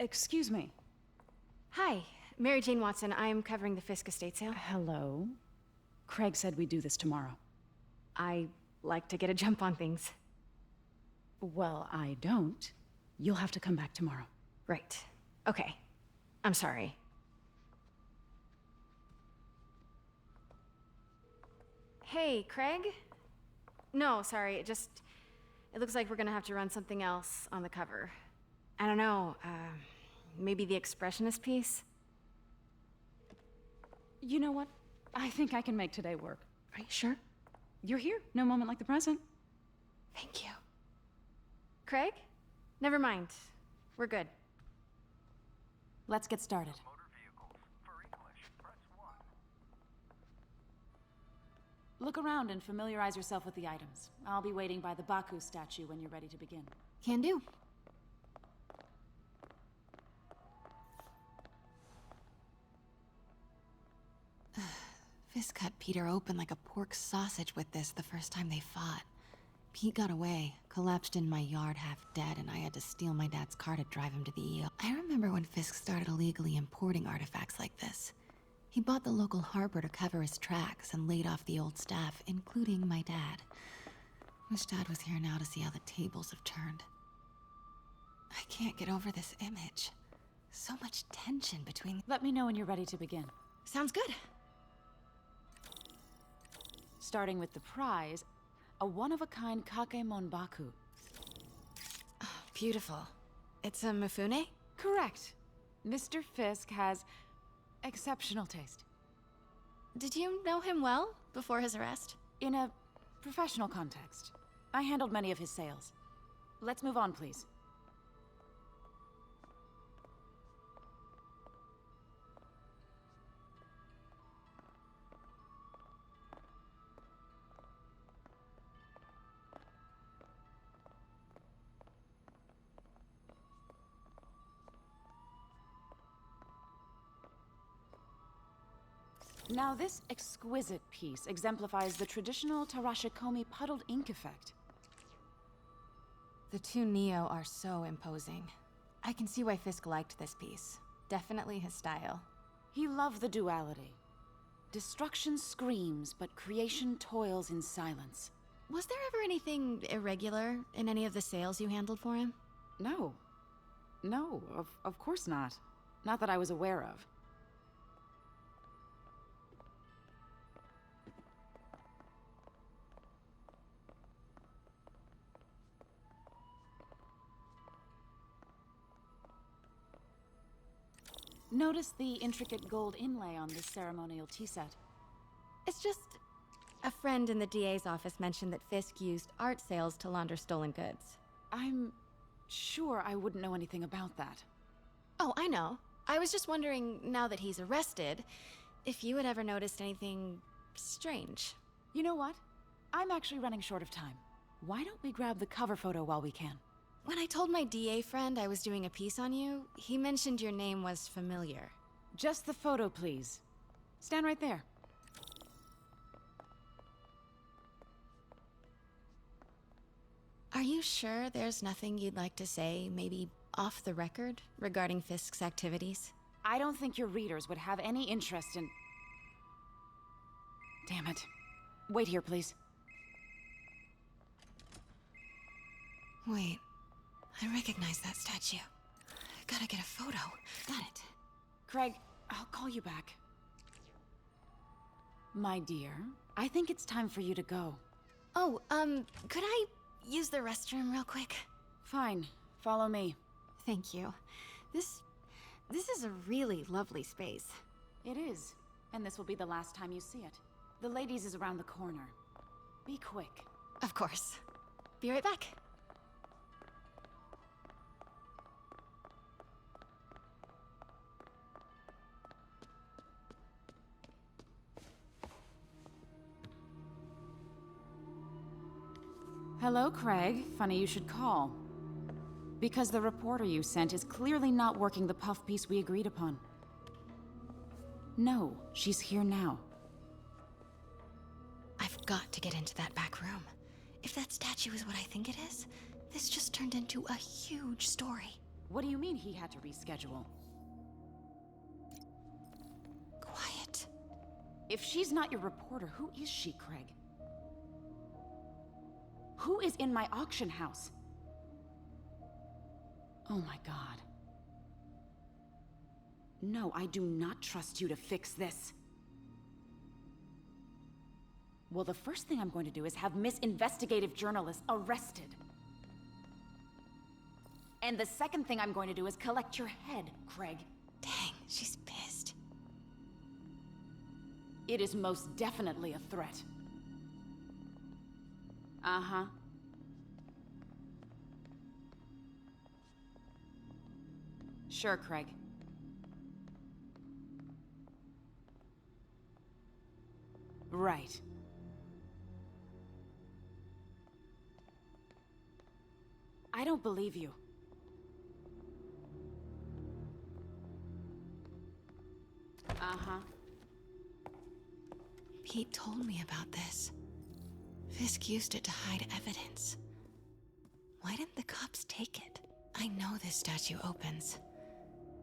Excuse me. Hi, Mary Jane Watson. I'm covering the Fisk estate sale. Hello. Craig said we'd do this tomorrow. I like to get a jump on things. Well, I don't. You'll have to come back tomorrow. Right. Okay. I'm sorry. Hey, Craig? No, sorry, it looks like we're gonna have to run something else on the cover. I don't know, maybe the expressionist piece? You know what? I think I can make today work. Are you sure? You're here. No moment like the present. Thank you. Craig? Never mind. We're good. Let's get started. Look around and familiarize yourself with the items. I'll be waiting by the Baku statue when you're ready to begin. Can do. Fisk cut Peter open like a pork sausage with this the first time they fought. Pete got away, collapsed in my yard half dead, and I had to steal my dad's car to drive him to the EO. I remember when Fisk started illegally importing artifacts like this. He bought the local harbor to cover his tracks and laid off the old staff, including my dad. Wish Dad was here now to see how the tables have turned. I can't get over this image. So much tension between... Let me know when you're ready to begin. Sounds good. Starting with the prize, a one-of-a-kind Kakemon Baku. Oh, beautiful. It's a Mifune? Correct. Mr. Fisk has exceptional taste. Did you know him well before his arrest? In a professional context, I handled many of his sales. Let's move on, please. Now, this exquisite piece exemplifies the traditional Tarashikomi puddled ink effect. The two Neo are so imposing. I can see why Fisk liked this piece. Definitely his style. He loved the duality. Destruction screams, but creation toils in silence. Was there ever anything irregular in any of the sales you handled for him? No. No, of course not. Not that I was aware of. Notice the intricate gold inlay on this ceremonial tea set. It's just... a friend in the DA's office mentioned that Fisk used art sales to launder stolen goods. I'm sure I wouldn't know anything about that. Oh, I know. I was just wondering, now that he's arrested, if you had ever noticed anything strange. You know what? I'm actually running short of time. Why don't we grab the cover photo while we can? When I told my DA friend I was doing a piece on you, he mentioned your name was familiar. Just the photo, please. Stand right there. Are you sure there's nothing you'd like to say, maybe off the record, regarding Fisk's activities? I don't think your readers would have any interest in... Damn it. Wait here, please. Wait. I recognize that statue. Gotta get a photo. Got it. Craig, I'll call you back. My dear, I think it's time for you to go. Oh, could I use the restroom real quick? Fine. Follow me. Thank you. This is a really lovely space. It is. And this will be the last time you see it. The ladies is around the corner. Be quick. Of course. Be right back. Hello, Craig. Funny you should call. Because the reporter you sent is clearly not working the puff piece we agreed upon. No, she's here now. I've got to get into that back room. If that statue is what I think it is, this just turned into a huge story. What do you mean he had to reschedule? Quiet. If she's not your reporter, who is she, Craig? Who is in my auction house? Oh my god. No, I do not trust you to fix this. Well, the first thing I'm going to do is have Miss Investigative Journalist arrested. And the second thing I'm going to do is collect your head, Craig. Dang, she's pissed. It is most definitely a threat. Uh-huh. Sure, Craig. Right. I don't believe you. Uh-huh. Pete told me about this. Fisk used it to hide evidence. Why didn't the cops take it? I know this statue opens.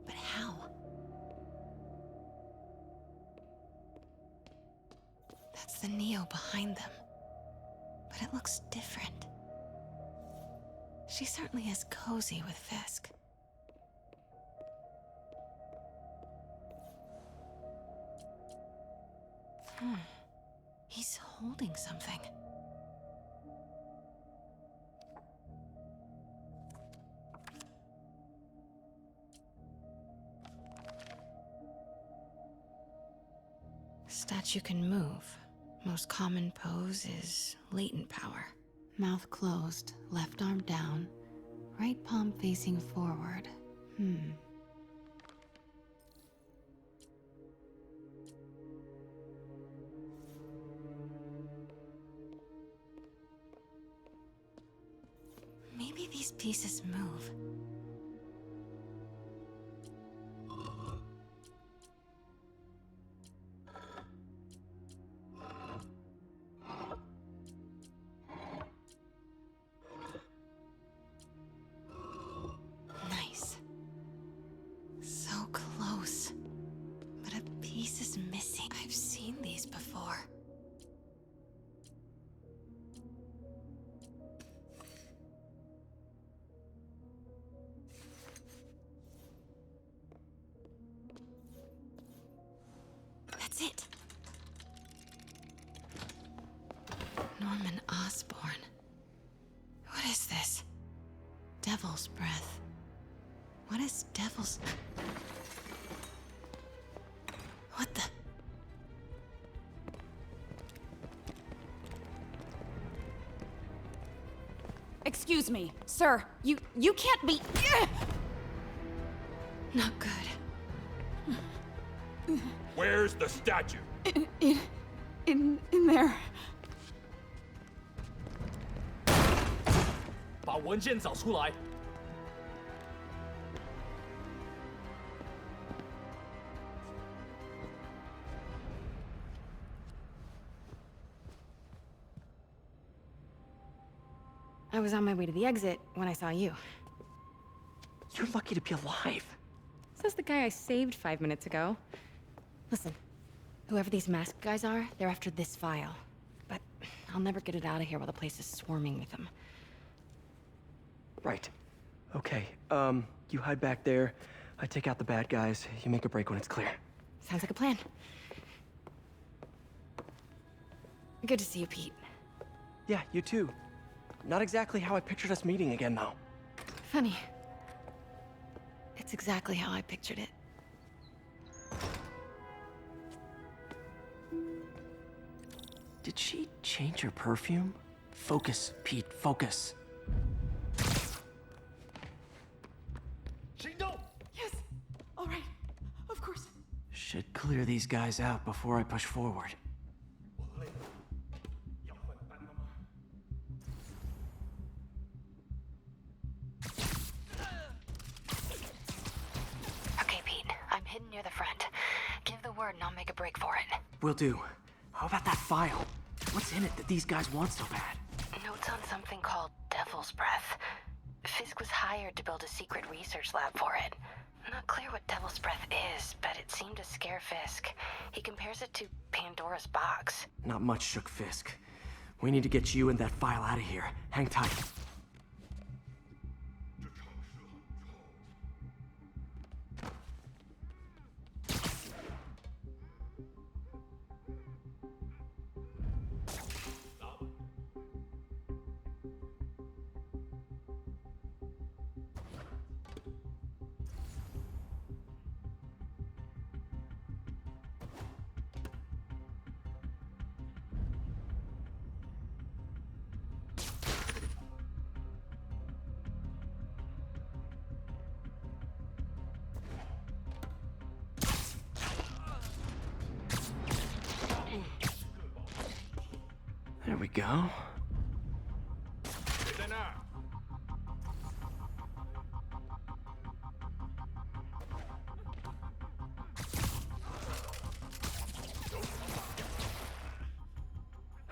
But how? That's the Neo behind them. But it looks different. She certainly is cozy with Fisk. He's holding something. Statue can move. Most common pose is latent power. Mouth closed, left arm down, right palm facing forward. Maybe these pieces move. Nice. So close. But a piece is missing. I've seen these before. That's it. Norman Osborn. What is this? Devil's breath. What is devil's... What the... Excuse me, sir. You can't be... Not good. Where's the statue? In there. 把文件找出来。 I was on my way to the exit when I saw you. You're lucky to be alive. Says the guy I saved 5 minutes ago. Listen, whoever these masked guys are, they're after this file. But I'll never get it out of here while the place is swarming with them. Right. Okay, you hide back there. I take out the bad guys. You make a break when it's clear. Sounds like a plan. Good to see you, Pete. Yeah, you too. Not exactly how I pictured us meeting again, though. Funny. It's exactly how I pictured it. Did she change her perfume? Focus, Pete, focus. 行动！ Yes. All right. Of course. Should clear these guys out before I push forward. 我累了，要换班了吗？ Okay, Pete. I'm hidden near the front. Give the word and I'll make a break for it. Will do. How about that file? What's in it that these guys want so bad? Notes on something called Devil's Breath. Fisk was hired to build a secret research lab for it. Not clear what Devil's Breath is, but it seemed to scare Fisk. He compares it to Pandora's box. Not much shook Fisk. We need to get you and that file out of here. Hang tight. There we go. 谁在那儿？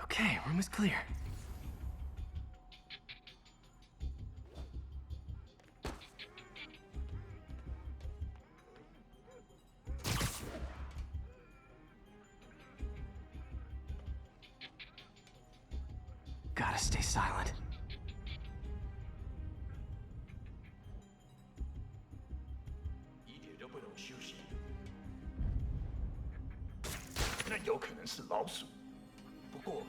Okay, room is clear. Gotta stay silent. 一点都不能休息。那有可能是老鼠，不过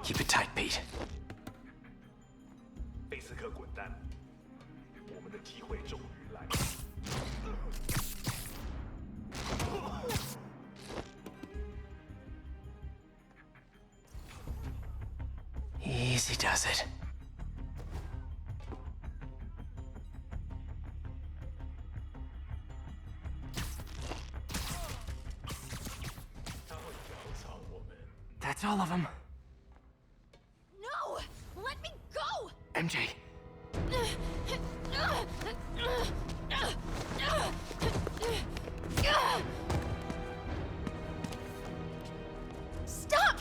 Keep it tight, Pete. 贝斯克滚蛋！我们的机会终于来了。 Easy does it. 他会调查我们。 That's all of them. No! Let me go! MJ. Stop!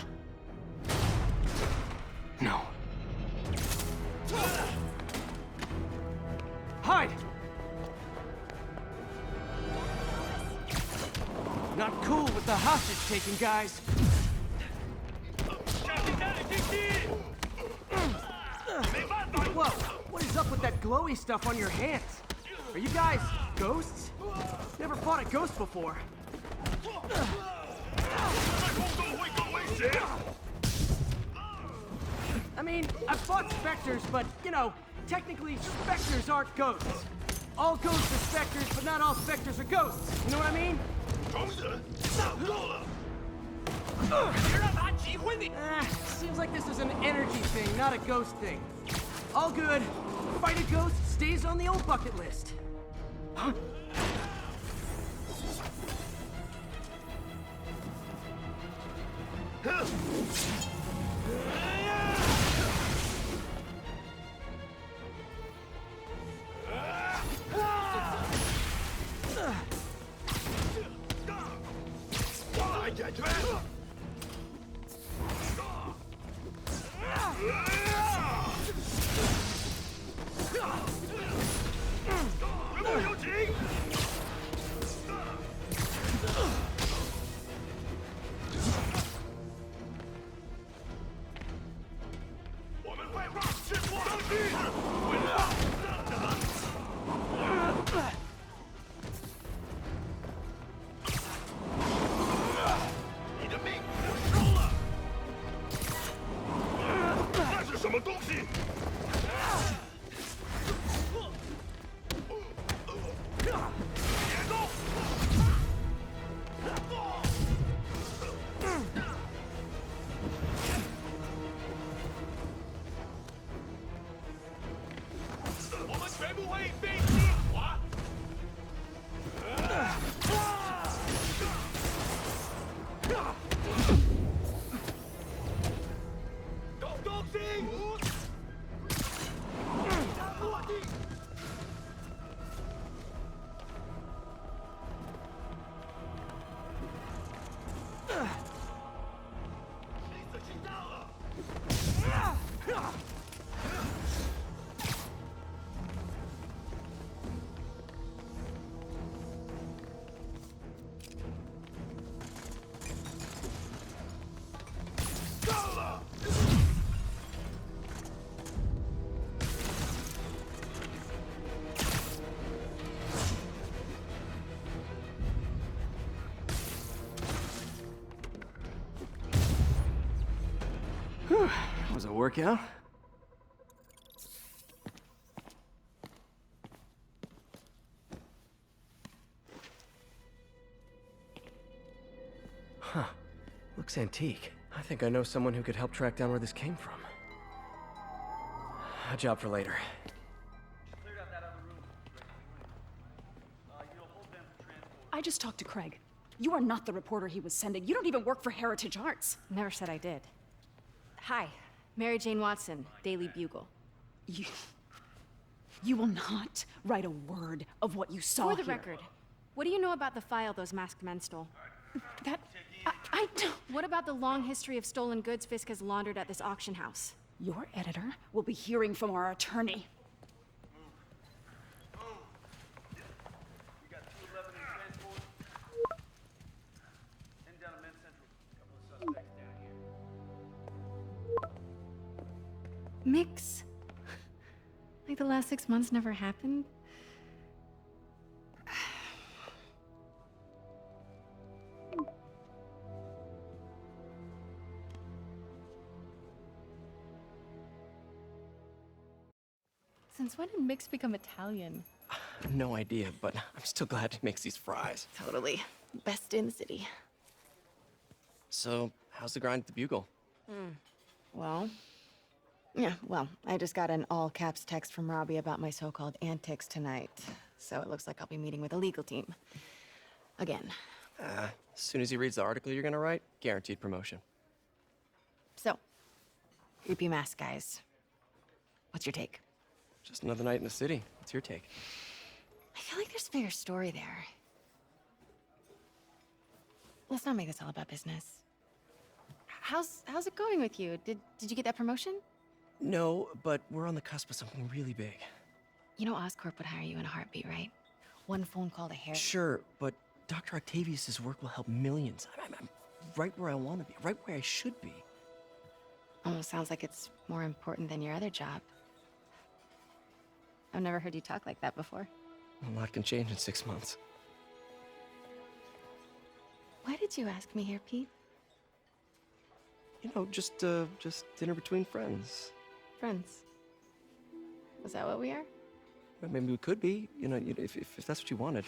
No. Hide! Not cool with the hostage taking, guys. 下进家里进去！没办法。 Whoa! What is up with that glowy stuff on your hands? Are you guys ghosts? Never fought a ghost before. 在空中会更危险。 I mean, I've fought specters, but, you know, technically specters aren't ghosts. All ghosts are specters, but not all specters are ghosts. You know what I mean? 同志，上够了！别让他击昏你！ Seems like this is an energy thing, not a ghost thing. All good. Fight a ghost stays on the old bucket list. Huh? Whew, that was a workout. Huh. Looks antique. I think I know someone who could help track down where this came from. A job for later. I just talked to Craig. You are not the reporter he was sending. You don't even work for Heritage Arts. Never said I did. Hi, Mary Jane Watson, Daily Bugle. You will not write a word of what you saw For the here. record, what do you know about the file those masked men stole? That... I don't... What about the long history of stolen goods Fisk has laundered at this auction house? Your editor will be hearing from our attorney. We got 211 in transport. And down to Men's Central. Couple of suspects down here. Mix? Like the last 6 months never happened? Since when did Mix become Italian? No idea, but I'm still glad he makes these fries. Totally. Best in the city. So, how's the grind at the Bugle? Well, I just got an all-caps text from Robbie about my so-called antics tonight. So it looks like I'll be meeting with a legal team. Again. As soon as he reads the article you're gonna write, guaranteed promotion. So, creepy mask guys. What's your take? Just another night in the city. What's your take? I feel like there's a bigger story there. Let's not make this all about business. How's it going with you? Did you get that promotion? No, but we're on the cusp of something really big. You know Oscorp would hire you in a heartbeat, right? One phone call to Harry. Sure, but Dr. Octavius's work will help millions. I'm right where I want to be, right where I should be. Almost sounds like it's more important than your other job. I've never heard you talk like that before. A lot can change in 6 months. Why did you ask me here, Pete? You know, just dinner between friends. Friends. Was that what we are? Well, maybe we could be, if that's what you wanted.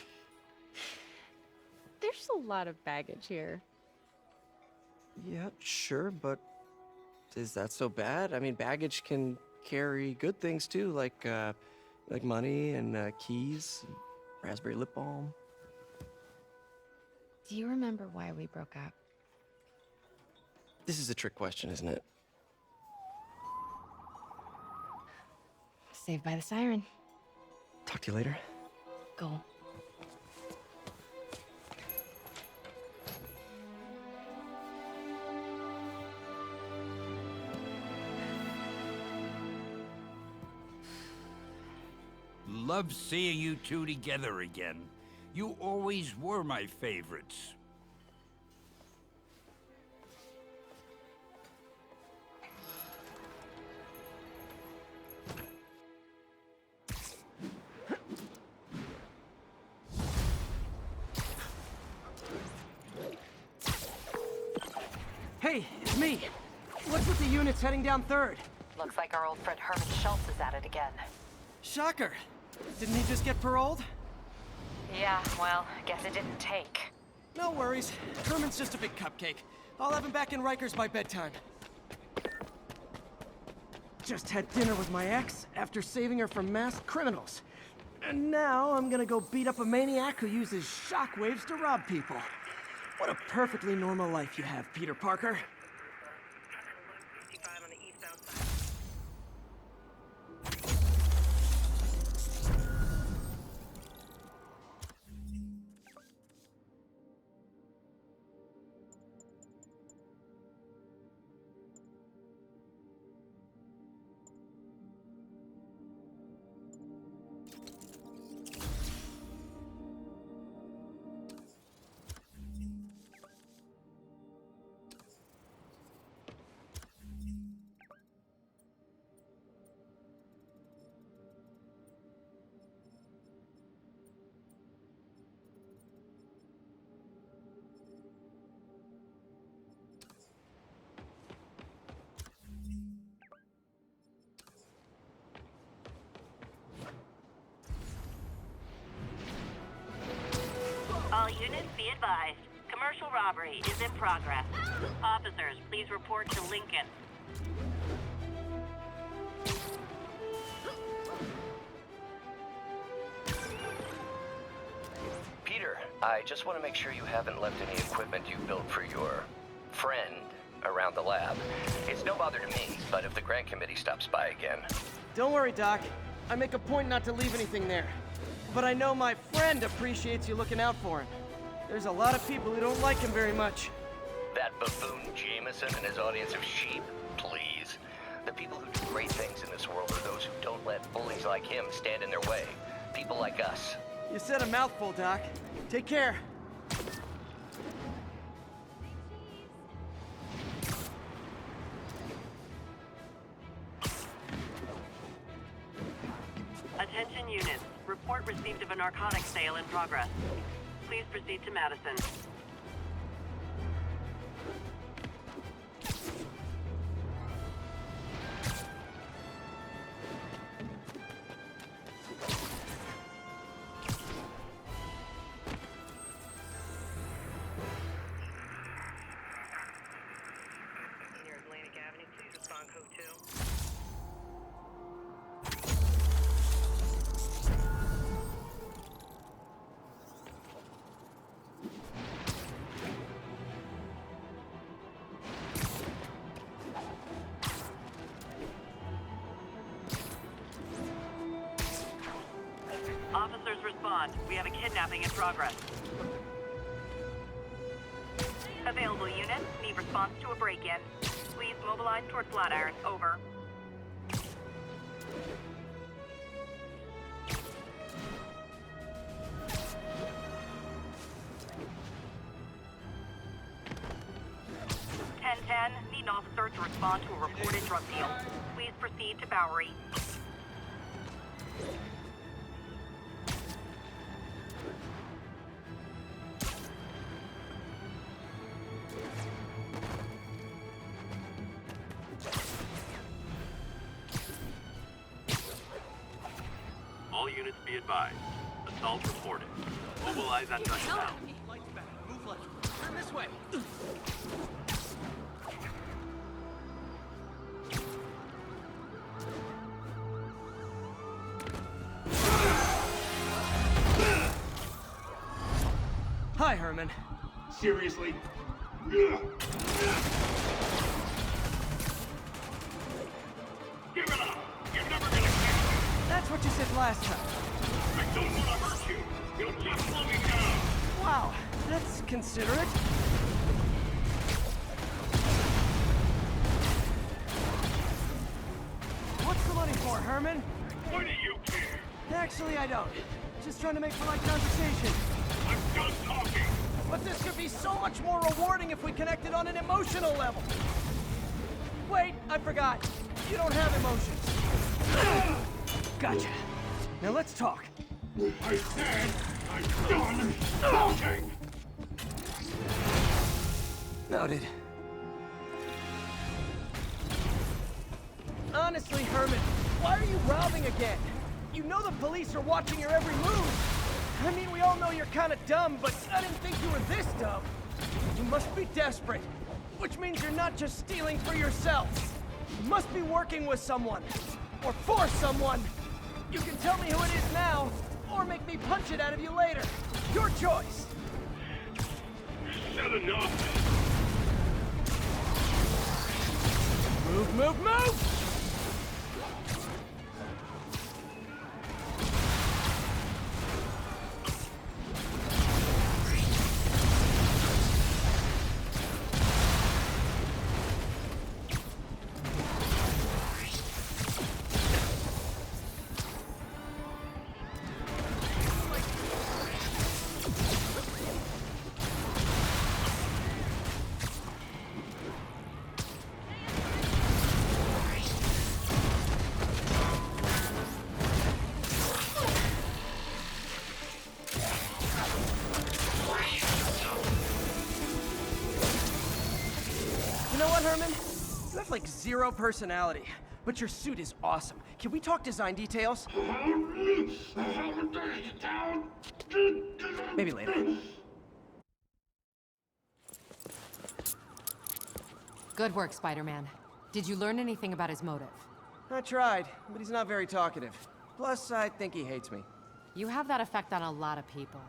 There's a lot of baggage here. Yeah, sure, but is that so bad? I mean, baggage can carry good things too, like money and keys, and raspberry lip balm. Do you remember why we broke up? This is a trick question, isn't it? Saved by the siren. Talk to you later. Go. Love seeing you two together again. You always were my favorites. Hey, it's me. What's with the units heading down 3rd? Looks like our old friend Herman Schultz is at it again. Shocker. Didn't he just get paroled? Yeah, well, guess it didn't take. No worries. Herman's just a big cupcake. I'll have him back in Rikers by bedtime. Just had dinner with my ex after saving her from masked criminals. And now I'm gonna go beat up a maniac who uses shockwaves to rob people. What a perfectly normal life you have, Peter Parker. Be advised, commercial robbery is in progress. Officers, please report to Lincoln. Peter, I just want to make sure you haven't left any equipment you built for your friend around the lab. It's no bother to me, but if the grant committee stops by again... Don't worry, Doc. I make a point not to leave anything there. But I know my friend appreciates you looking out for him. There's a lot of people who don't like him very much. That buffoon Jameson and his audience of sheep? Please. The people who do great things in this world are those who don't let bullies like him stand in their way. People like us. You said a mouthful, Doc. Take care. Attention units. Report received of a narcotics sale in progress. Please proceed to Madison. Near Atlantic Avenue, please respond code 2. Officers respond. We have a kidnapping in progress. Available units need response to a break-in. Please mobilize toward Flatiron. Over. Need an officer to respond to a reported drug deal. Please proceed to Bowery. All units be advised. Assault reported. Mobilize on touchdown. Move left. Turn this way. Hi, Herman. Seriously? Give it up! You're never gonna catch me! That's what you said last time. I don't want to hurt you! You'll just slow me down! Wow, that's considerate. What's the money for, Herman? Why do you care? Actually, I don't. Just trying to make polite conversation. I'm done talking! But this could be so much more rewarding if we connected on an emotional level. Wait, I forgot. You don't have emotions. Gotcha. Now let's talk. I said I'm done talking! Noted. Honestly, Herman, why are you robbing again? You know the police are watching your every move. I mean, we all know you're kind of dumb, but I didn't think you were this dumb. You must be desperate, which means you're not just stealing for yourself. You must be working with someone, or for someone. You can tell me who it is now, or make me punch it out of you later. Your choice. Said enough! Move, move, move! You know what, Herman? You have like zero personality, but your suit is awesome. Can we talk design details? Maybe later. Good work, Spider-Man. Did you learn anything about his motive? I tried, but he's not very talkative. Plus, I think he hates me. You have that effect on a lot of people.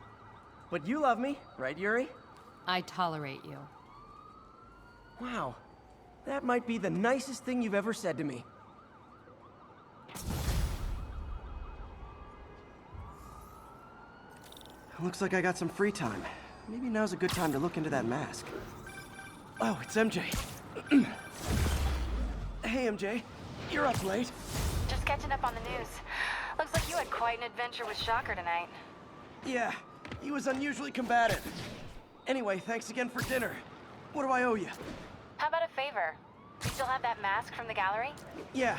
But you love me, right, Yuri? I tolerate you. Wow. That might be the nicest thing you've ever said to me. Looks like I got some free time. Maybe now's a good time to look into that mask. Oh, it's MJ. Hey, MJ. You're up late. Just catching up on the news. Looks like you had quite an adventure with Shocher tonight. Yeah, he was unusually combative. Anyway, thanks again for dinner. What do I owe you? How about a favor? You still have that mask from the gallery? Yeah,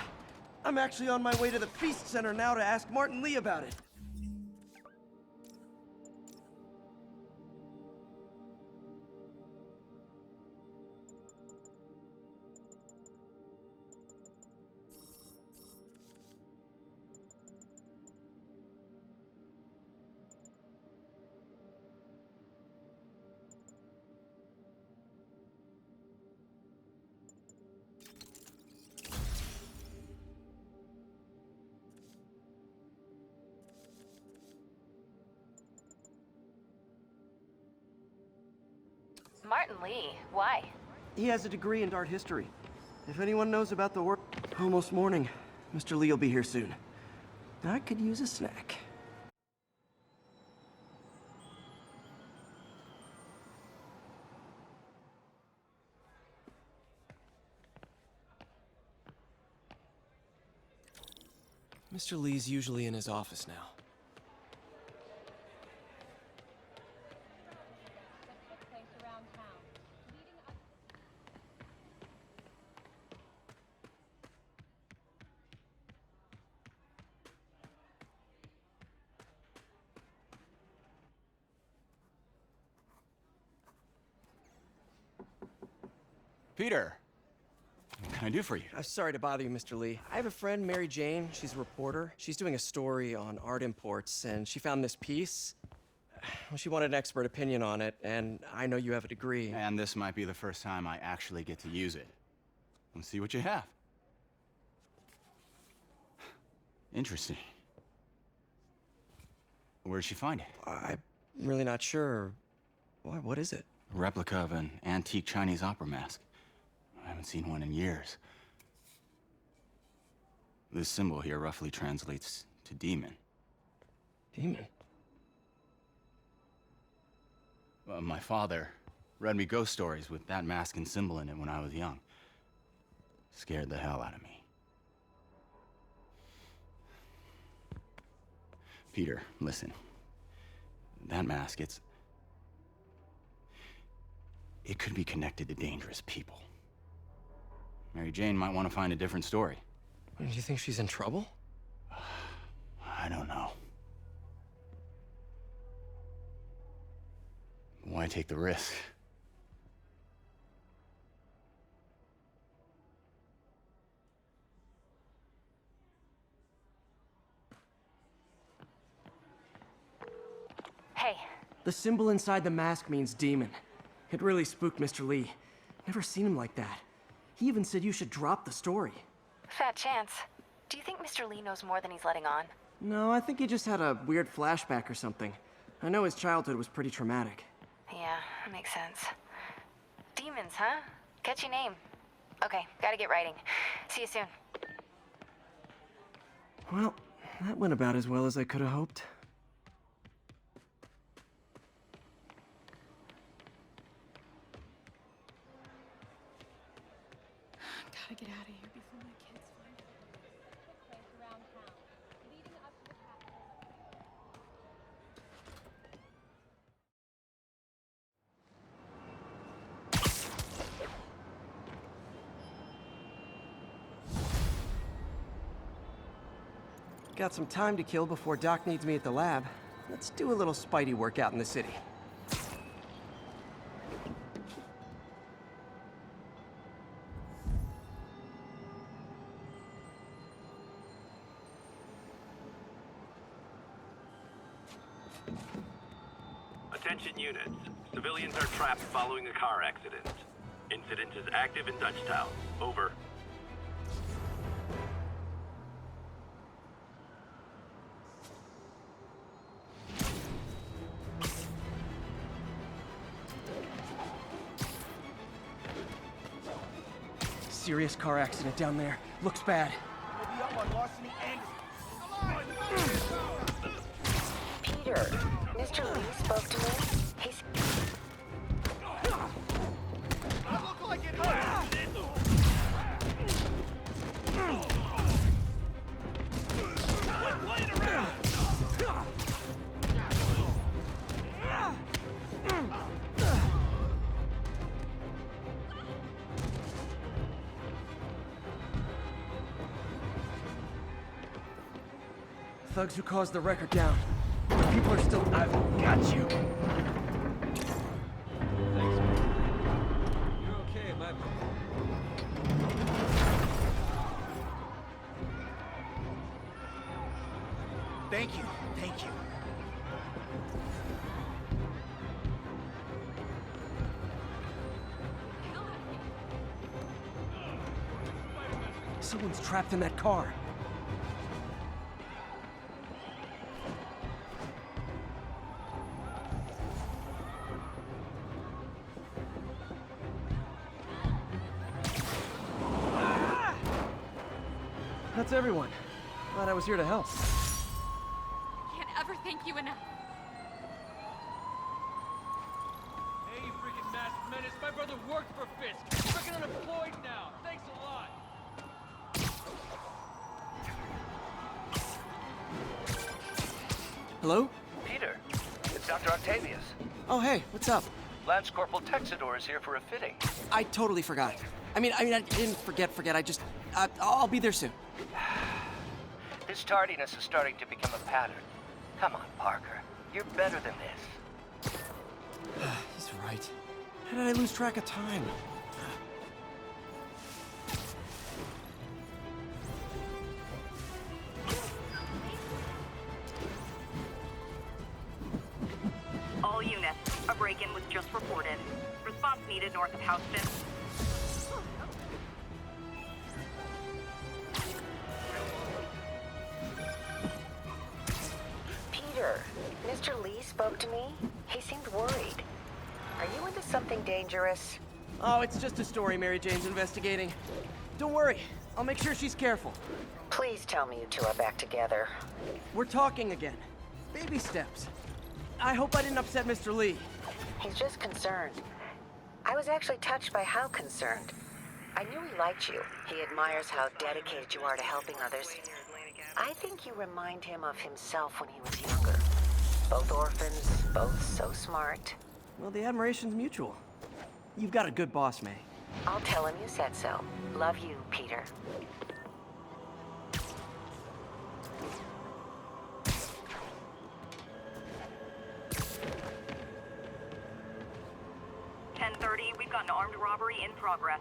I'm actually on my way to the Feast Center now to ask Martin Lee about it. Martin Lee, why? He has a degree in art history. If anyone knows about the work... Almost morning. Mr. Lee will be here soon. I could use a snack. Mr. Lee's usually in his office now. Peter, what can I do for you? Sorry to bother you, Mr. Lee. I have a friend, Mary Jane. She's a reporter. She's doing a story on art imports, and she found this piece. Well, she wanted an expert opinion on it, and I know you have a degree. And this might be the first time I actually get to use it. Let's see what you have. Interesting. Where'd she find it? I'm really not sure. What is it? A replica of an antique Chinese opera mask. I haven't seen one in years. This symbol here roughly translates to demon. Demon? My father read me ghost stories with that mask and symbol in it when I was young. Scared the hell out of me. Peter, listen. That mask, it could be connected to dangerous people. Mary Jane might want to find a different story. Do you think she's in trouble? I don't know. Why take the risk? Hey. The symbol inside the mask means demon. It really spooked Mr. Lee. Never seen him like that. He even said you should drop the story. Fat chance. Do you think Mr. Lee knows more than he's letting on? No, I think he just had a weird flashback or something. I know his childhood was pretty traumatic. Yeah, that makes sense. Demons, huh? Catchy name. Okay, gotta get writing. See you soon. Well, that went about as well as I could have hoped. Gotta get out of here before my kids find it. Place around town, leading up to the Got some time to kill before Doc needs me at the lab. Let's do a little Spidey workout in the city. Attention units. Civilians are trapped following a car accident. Incident is active in Dutchtown. Over. Serious car accident down there. Looks bad. Peter, Mr. Lee spoke to me. He's... Thugs who caused the wreck are down. People are still... I've got you. Thanks, man. You're okay, my man. Thank you. Thank you. Someone's trapped in that car. That's everyone. Glad I was here to help. Can't ever thank you enough. Hey, you freaking masked menace. My brother worked for Fisk. He's freaking unemployed now. Thanks a lot. Hello? Peter, it's Dr. Octavius. Oh, hey, what's up? Lance Corporal Texador is here for a fitting. I totally forgot. I didn't forget. I'll be there soon. This tardiness is starting to become a pattern. Come on, Parker. You're better than this. He's right. How did I lose track of time? All units, a break-in was just reported. Response needed north of Houston. Peter, Mr. Lee spoke to me. He seemed worried. Are you into something dangerous? Oh, it's just a story Mary Jane's investigating. Don't worry. I'll make sure she's careful. Please tell me you two are back together. We're talking again. Baby steps. I hope I didn't upset Mr. Lee. He's just concerned. I was actually touched by how concerned. I knew he liked you. He admires how dedicated you are to helping others. I think you remind him of himself when he was younger. Both orphans, both so smart. Well, the admiration's mutual. You've got a good boss, May. I'll tell him you said so. Love you, Peter. We've got an armed robbery in progress.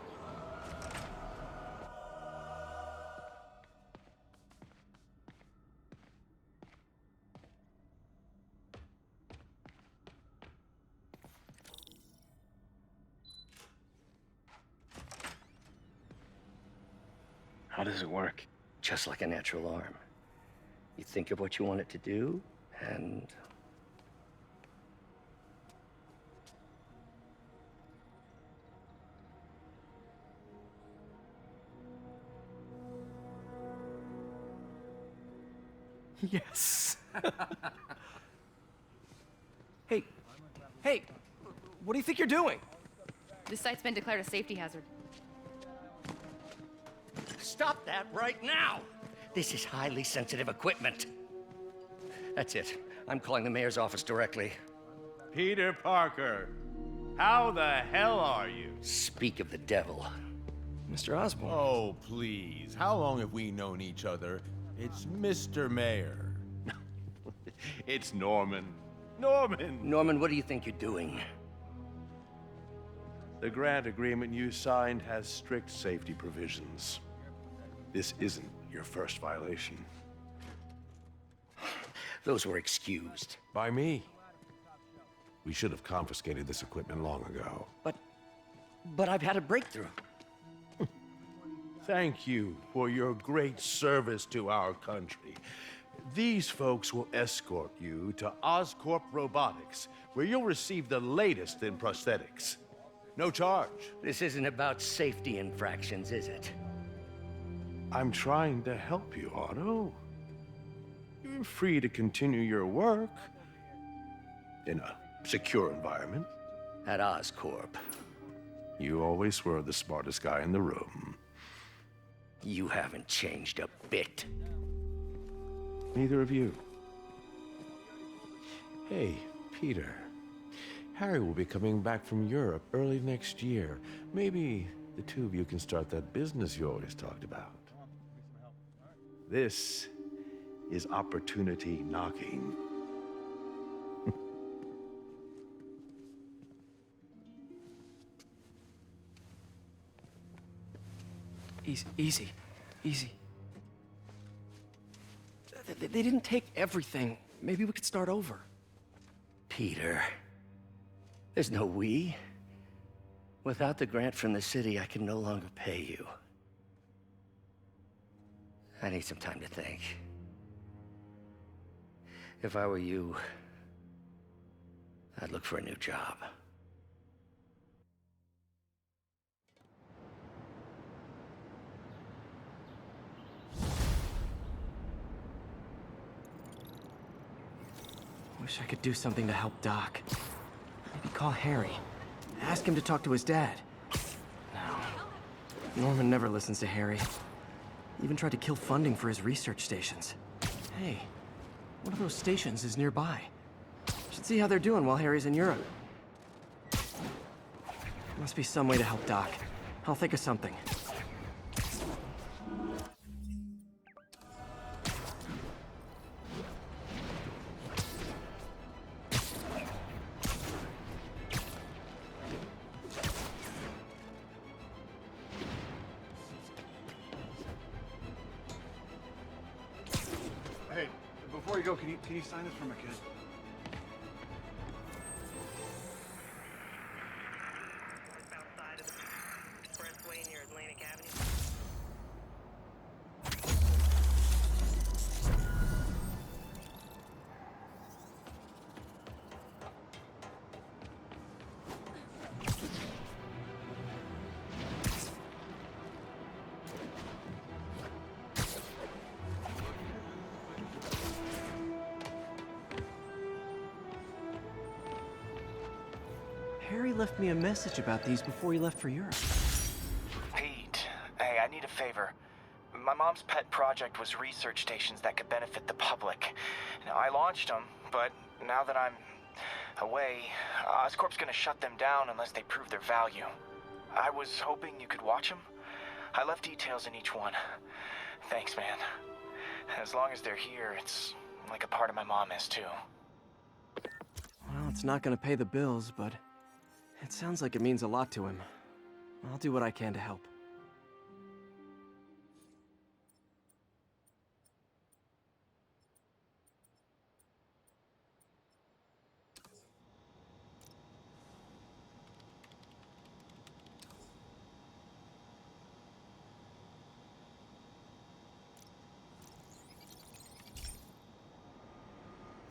How does it work? Just like a natural arm. You think of what you want it to do, and... Yes. Hey, what do you think you're doing? This site's been declared a safety hazard. Stop that right now! This is highly sensitive equipment. That's it. I'm calling the mayor's office directly. Peter Parker, how the hell are you? Speak of the devil. Mr. Osborn. Oh, please. How long have we known each other? It's Mr. Mayor. It's Norman. Norman! Norman, what do you think you're doing? The grant agreement you signed has strict safety provisions. This isn't your first violation. Those were excused. By me. We should have confiscated this equipment long ago. But but I've had a breakthrough. Thank you for your great service to our country. These folks will escort you to Oscorp Robotics, where you'll receive the latest in prosthetics. No charge. This isn't about safety infractions, is it? I'm trying to help you, Otto. You're free to continue your work in a secure environment. At Oscorp. You always were the smartest guy in the room. You haven't changed a bit. Neither of you. Hey, Peter. Harry will be coming back from Europe early next year. Maybe the two of you can start that business you always talked about. This is opportunity knocking. Easy. They didn't take everything. Maybe we could start over. Peter, there's no we. Without the grant from the city, I can no longer pay you. I need some time to think. If I were you, I'd look for a new job. Wish I could do something to help Doc. Maybe call Harry. Ask him to talk to his dad. No. Norman never listens to Harry. Even tried to kill funding for his research stations. Hey, one of those stations is nearby. Should see how they're doing while Harry's in Europe. Must be some way to help Doc. I'll think of something. Hey, before you go, can you sign this for my kid? Harry left me a message about these before he left for Europe. Pete, hey, I need a favor. My mom's pet project was research stations that could benefit the public. Now, I launched them, but now that I'm away, Oscorp's gonna shut them down unless they prove their value. I was hoping you could watch them. I left details in each one. Thanks, man. As long as they're here, it's like a part of my mom is, too. Well, it's not gonna pay the bills, but it sounds like it means a lot to him. I'll do what I can to help.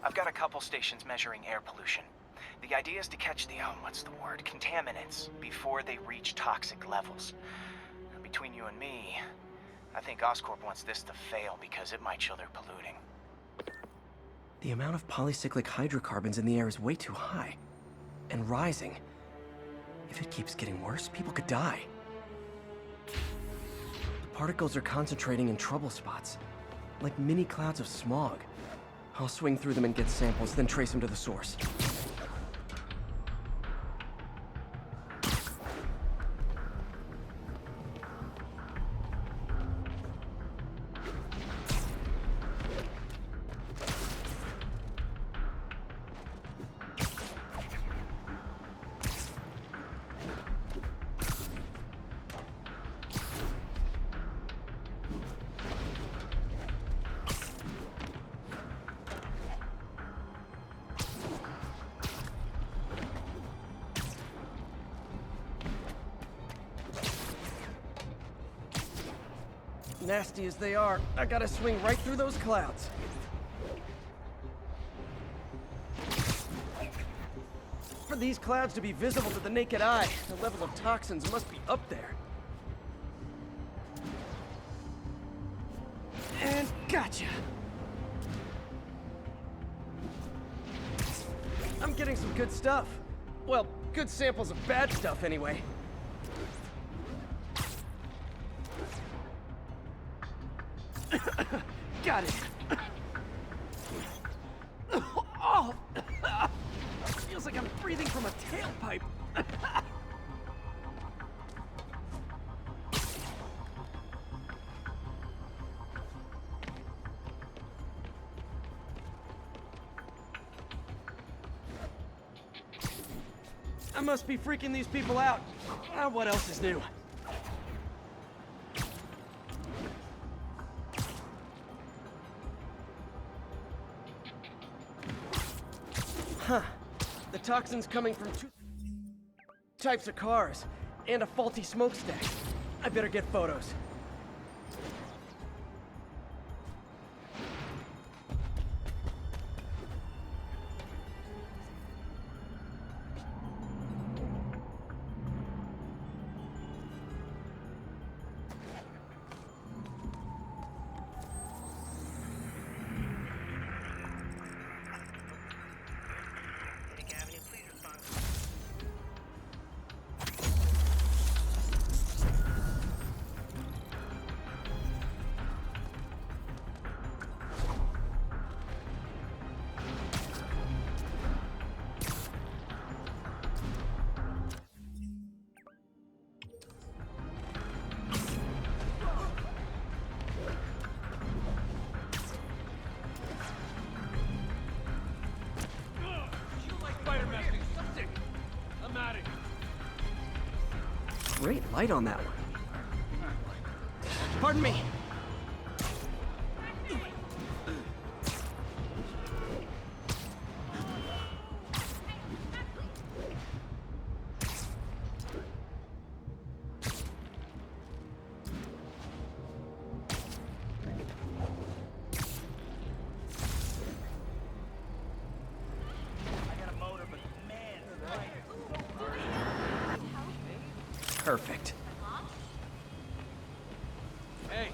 I've got a couple stations measuring air pollution. The idea is to catch the, contaminants before they reach toxic levels. Between you and me, I think Oscorp wants this to fail because it might show they're polluting. The amount of polycyclic hydrocarbons in the air is way too high. And rising. If it keeps getting worse, people could die. The particles are concentrating in trouble spots, like mini clouds of smog. I'll swing through them and get samples, then trace them to the source. Nasty as they are, I gotta swing right through those clouds. For these clouds to be visible to the naked eye, the levels of toxins must be up there. And gotcha! I'm getting some good stuff. Well, good samples of bad stuff anyway. Got it. Oh! Feels like I'm breathing from a tailpipe. I must be freaking these people out. What else is new? Huh. The toxin's coming from two types of cars, and a faulty smokestack. I better get photos. Great light on that one. Pardon me. Perfect. Hey.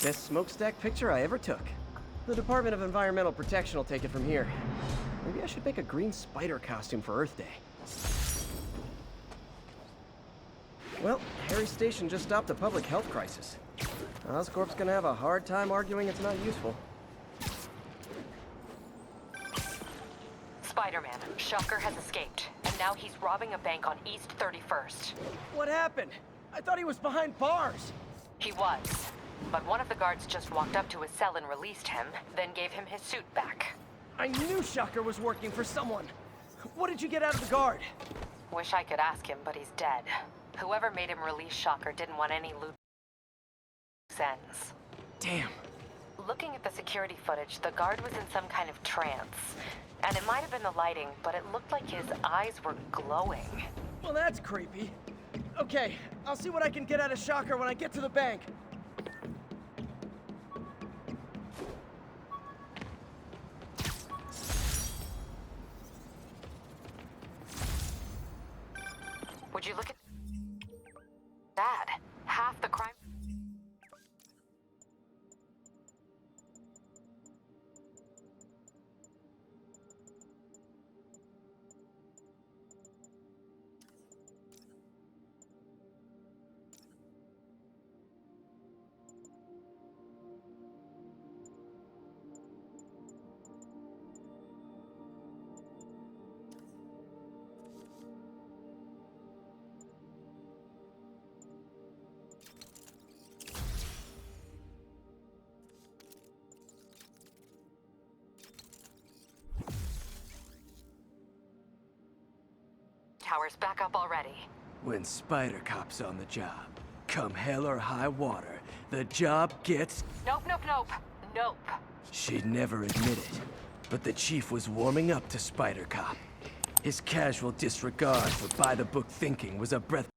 Best smokestack picture I ever took. The Department of Environmental Protection will take it from here. Maybe I should make a green spider costume for Earth Day. Well, Harry Station just stopped a public health crisis. Oscorp's gonna have a hard time arguing it's not useful. Spider-Man, Shocher has escaped, and now he's robbing a bank on East 31st. What happened? I thought he was behind bars. He was, but one of the guards just walked up to his cell and released him, then gave him his suit back. I knew Shocher was working for someone. What did you get out of the guard? Wish I could ask him, but he's dead. Whoever made him release Shocher didn't want any loose ends. Damn. looking at the security footage, the guard was in some kind of trance. And it might have been the lighting, but it looked like his eyes were glowing. Well, that's creepy. Okay, I'll see what I can get out of Shocher when I get to the bank. Would you look at that? Half the crime. Tower's back up already. When Spider Cop's on the job, come hell or high water, the job gets... Nope, nope, nope. Nope. She'd never admit it, but the chief was warming up to Spider Cop. His casual disregard for by-the-book thinking was a breath